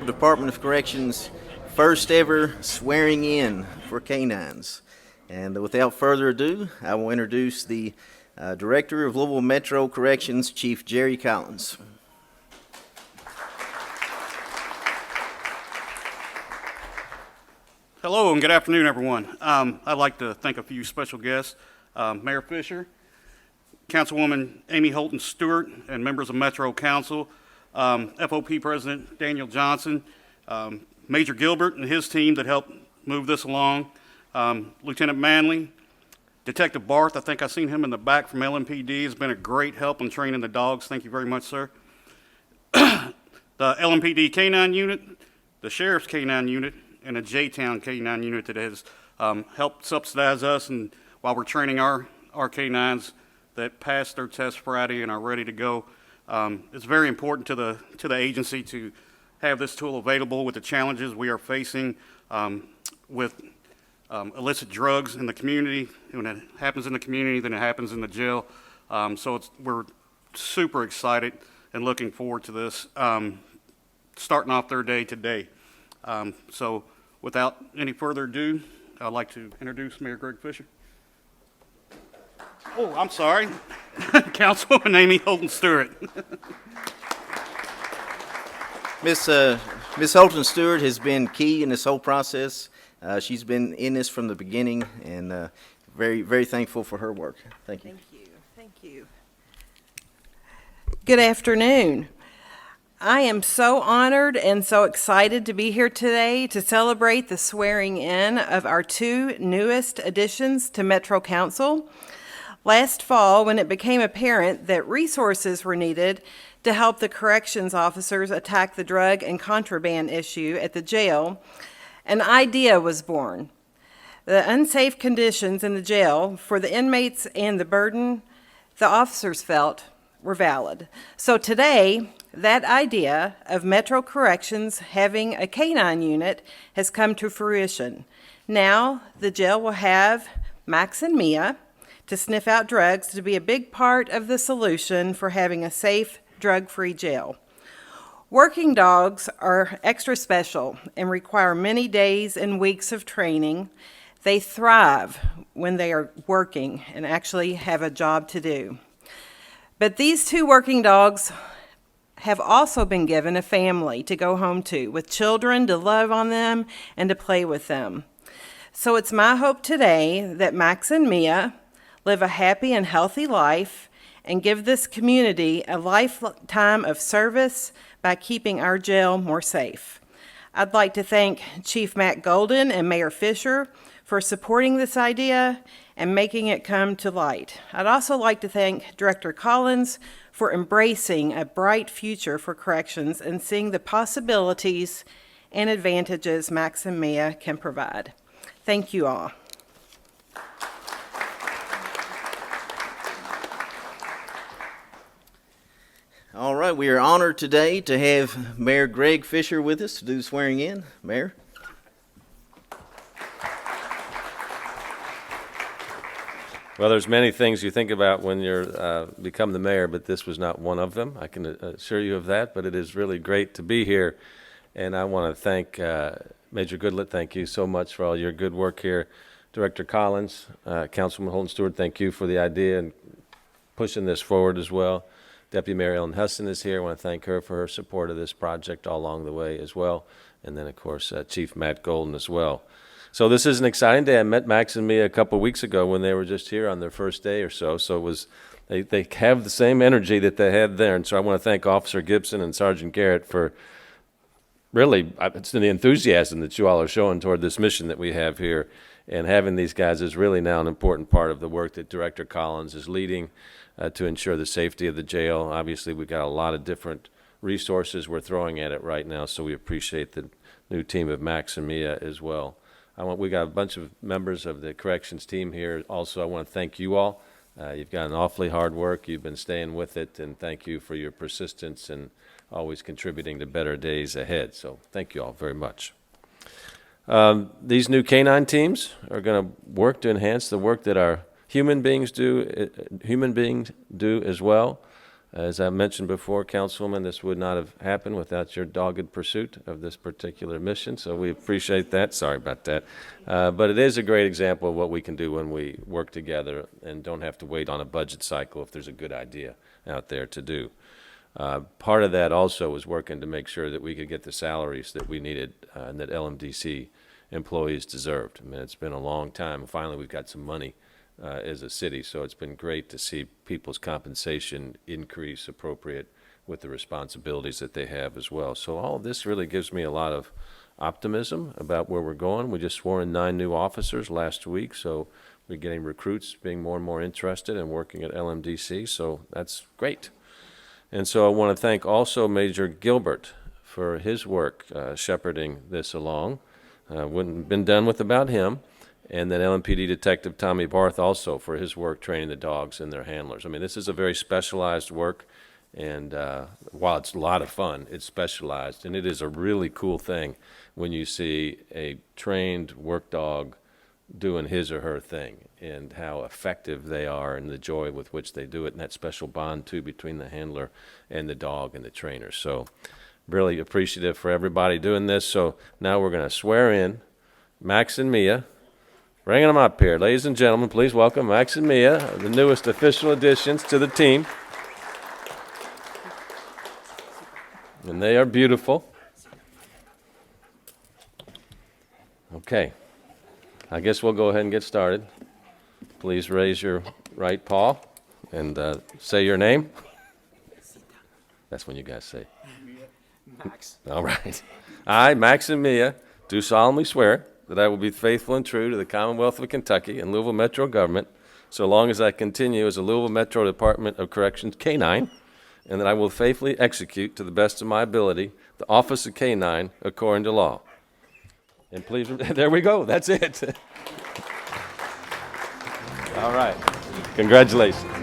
Department of Corrections' first ever swearing in for K-9s. And without further ado, I will introduce the Director of Louisville Metro Corrections, Chief Jerry Collins. Hello and good afternoon, everyone. I'd like to thank a few special guests, Mayor Fisher, Councilwoman Amy Holton Stewart, and members of Metro Council, FOP President Daniel Johnson, Major Gilbert and his team that helped move this along, Lieutenant Manley, Detective Barth. I think I've seen him in the back from LMPD. Has been a great help in training the dogs. Thank you very much, sir. The LMPD K-9 unit, the Sheriff's K-9 unit, and a J-Town K-9 unit that has helped subsidize us, and while we're training our K-9s that passed their test Friday and are ready to go. It's very important to the agency to have this tool available with the challenges we are facing with illicit drugs in the community. When it happens in the community, then it happens in the jail. So we're super excited and looking forward to this, starting off their day today. So without any further ado, I'd like to introduce Mayor Greg Fisher. Oh, I'm sorry, Councilwoman Amy Holton Stewart. Miss Holton Stewart has been key in this whole process. She's been in this from the beginning, and very, very thankful for her work. Thank you. Thank you. Thank you. Good afternoon. I am so honored and so excited to be here today to celebrate the swearing in of our two newest additions to Metro Council. Last fall, when it became apparent that resources were needed to help the corrections officers attack the drug and contraband issue at the jail, an idea was born. The unsafe conditions in the jail for the inmates and the burden the officers felt were valid. So today, that idea of Metro Corrections having a K-9 unit has come to fruition. Now, the jail will have Max and Mia to sniff out drugs to be a big part of the solution for having a safe, drug-free jail. Working dogs are extra special and require many days and weeks of training. They thrive when they are working and actually have a job to do. But these two working dogs have also been given a family to go home to, with children to love on them and to play with them. So it's my hope today that Max and Mia live a happy and healthy life and give this community a lifetime of service by keeping our jail more safe. I'd like to thank Chief Matt Golden and Mayor Fisher for supporting this idea and making it come to light. I'd also like to thank Director Collins for embracing a bright future for corrections and seeing the possibilities and advantages Max and Mia can provide. Thank you all. All right, we are honored today to have Mayor Greg Fisher with us to do the swearing in. Mayor. Well, there's many things you think about when you're become the mayor, but this was not one of them. I can assure you of that, but it is really great to be here. And I want to thank Major Goodlett. Thank you so much for all your good work here. Director Collins, Councilman Holton Stewart, thank you for the idea and pushing this forward as well. Deputy Mayor Ellen Huston is here. I want to thank her for her support of this project all along the way as well. And then, of course, Chief Matt Golden as well. So this is an exciting day. I met Max and Mia a couple of weeks ago when they were just here on their first day or so. So it was they have the same energy that they had there. And so I want to thank Officer Gibson and Sergeant Garrett for really, it's the enthusiasm that you all are showing toward this mission that we have here. And having these guys is really now an important part of the work that Director Collins is leading to ensure the safety of the jail. Obviously, we've got a lot of different resources we're throwing at it right now, so we appreciate the new team of Max and Mia as well. We got a bunch of members of the corrections team here. Also, I want to thank you all. You've got an awfully hard work. You've been staying with it, and thank you for your persistence and always contributing to better days ahead. So thank you all very much. These new K-9 teams are going to work to enhance the work that our human beings do as well. As I mentioned before, Councilwoman, this would not have happened without your dogged pursuit of this particular mission, so we appreciate that. Sorry about that. But it is a great example of what we can do when we work together and don't have to wait on a budget cycle if there's a good idea out there to do. Part of that also was working to make sure that we could get the salaries that we needed and that LMDC employees deserved. I mean, it's been a long time. Finally, we've got some money as a city, so it's been great to see people's compensation increase appropriate with the responsibilities that they have as well. So all of this really gives me a lot of optimism about where we're going. We just swore in 9 new officers last week, so we're getting recruits being more and more interested in working at LMDC, so that's great. And so I want to thank also Major Gilbert for his work shepherding this along. Wouldn't have been done without him. And then LMPD Detective Tommy Barth also for his work training the dogs and their handlers. I mean, this is a very specialized work, and while it's a lot of fun, it's specialized, and it is a really cool thing when you see a trained work dog doing his or her thing and how effective they are and the joy with which they do it, and that special bond, too, between the handler and the dog and the trainer. So really appreciative for everybody doing this. So now we're going to swear in Max and Mia. Bringing them up here. Ladies and gentlemen, please welcome Max and Mia, the newest official additions to the team. And they are beautiful. Okay. I guess we'll go ahead and get started. Please raise your right paw and say your name. That's when you guys say. Max. All right. I, Max and Mia, do solemnly swear that I will be faithful and true to the Commonwealth of Kentucky and Louisville Metro government so long as I continue as a Louisville Metro Department of Corrections K-9, and that I will faithfully execute to the best of my ability the office of K-9 according to law. And please, there we go, that's it. All right, congratulations.